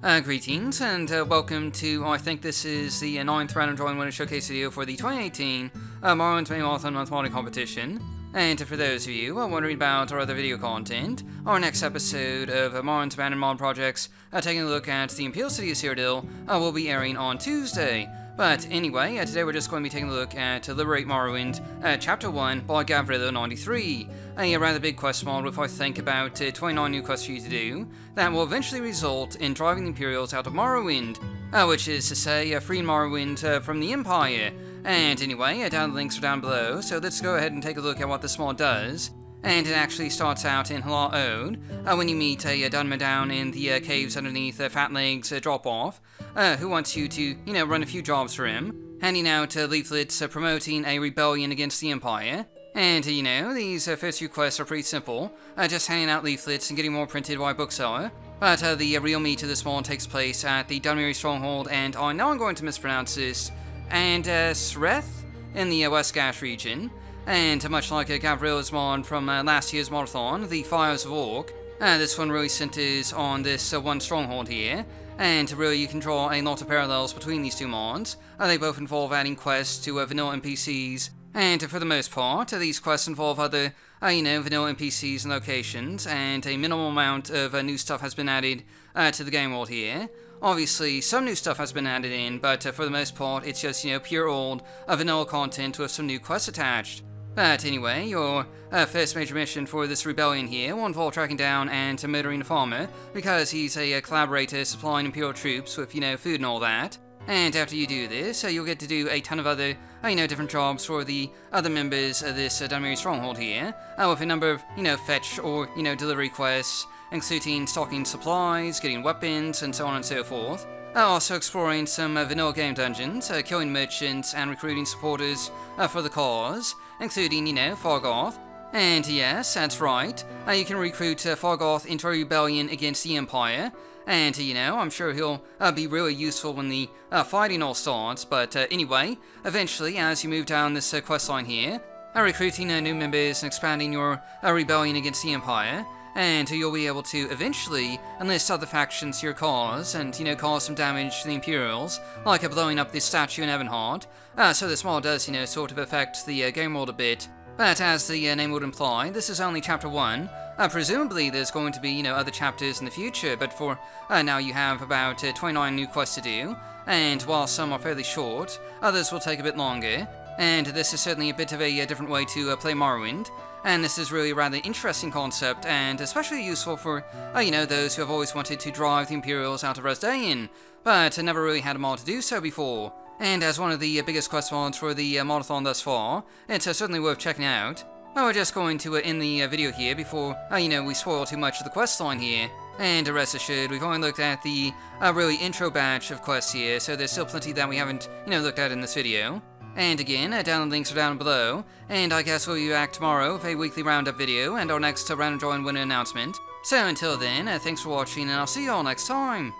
Greetings and welcome to, I think this is the 9th random drawing winner showcase video for the 2018 Morrowind Modathon month modding competition. And for those of you wondering about our other video content, our next episode of Morrowind's abandoned mod projects, taking a look at the Imperial City of Cyrodiil, will be airing on Tuesday. But anyway, today we're just going to be taking a look at Liberate Morrowind, Chapter 1 by Babb 93. A rather big quest mod with, I think, about 29 new quests for you to do, that will eventually result in driving the Imperials out of Morrowind, which is to say, freeing Morrowind from the Empire. And anyway, down the links are down below, so let's go ahead and take a look at what this mod does. And it actually starts out in Hala Ode, when you meet a Dunmer down in the caves underneath Fat Legs drop-off, who wants you to, run a few jobs for him, handing out leaflets promoting a rebellion against the Empire. And, these first few quests are pretty simple, just handing out leaflets and getting more printed by a bookseller. But the real meat of this mod takes place at the Dunmeri stronghold, and I know I'm going to mispronounce this, and Sreth in the West Gash region. And much like Gabriel's mod from last year's Modathon, the Fires of Orc, this one really centers on this one stronghold here. And really you can draw a lot of parallels between these two mods. They both involve adding quests to vanilla NPCs, and for the most part, these quests involve other, vanilla NPCs and locations, and a minimal amount of new stuff has been added to the game world here. Obviously, some new stuff has been added in, but for the most part, it's just, pure old vanilla content with some new quests attached. But anyway, your first major mission for this rebellion here will involve tracking down and murdering a farmer, because he's a collaborator supplying Imperial troops with, food and all that. And after you do this, you'll get to do a ton of other, different jobs for the other members of this Dunmeri stronghold here, with a number of, fetch or, delivery quests, including stocking supplies, getting weapons, and so on and so forth. Also exploring some vanilla game dungeons, killing merchants, and recruiting supporters for the cause, including, Fargoth. And yes, that's right, you can recruit Fargoth into a rebellion against the Empire. And, I'm sure he'll be really useful when the fighting all starts, but anyway, eventually, as you move down this questline here, recruiting new members and expanding your rebellion against the Empire, and you'll be able to eventually enlist other factions to your cause, and, cause some damage to the Imperials, like blowing up this statue in Evanheart. So this mod does, sort of affect the game world a bit. But as the name would imply, this is only Chapter 1. Presumably there's going to be, other chapters in the future, but for now you have about 29 new quests to do, and while some are fairly short, others will take a bit longer, and this is certainly a bit of a different way to play Morrowind, and this is really a rather interesting concept, and especially useful for, those who have always wanted to drive the Imperials out of Resdayn, but never really had a mod to do so before. And as one of the biggest quest mods for the Modathon thus far, it's certainly worth checking out. We're just going to end the video here before, we spoil too much of the quest line here. And rest assured, we've only looked at the really intro batch of quests here, so there's still plenty that we haven't, looked at in this video. And again, down the links are down below, and I guess we'll be back tomorrow with a weekly roundup video and our next random drawing winner announcement. So until then, thanks for watching, and I'll see you all next time.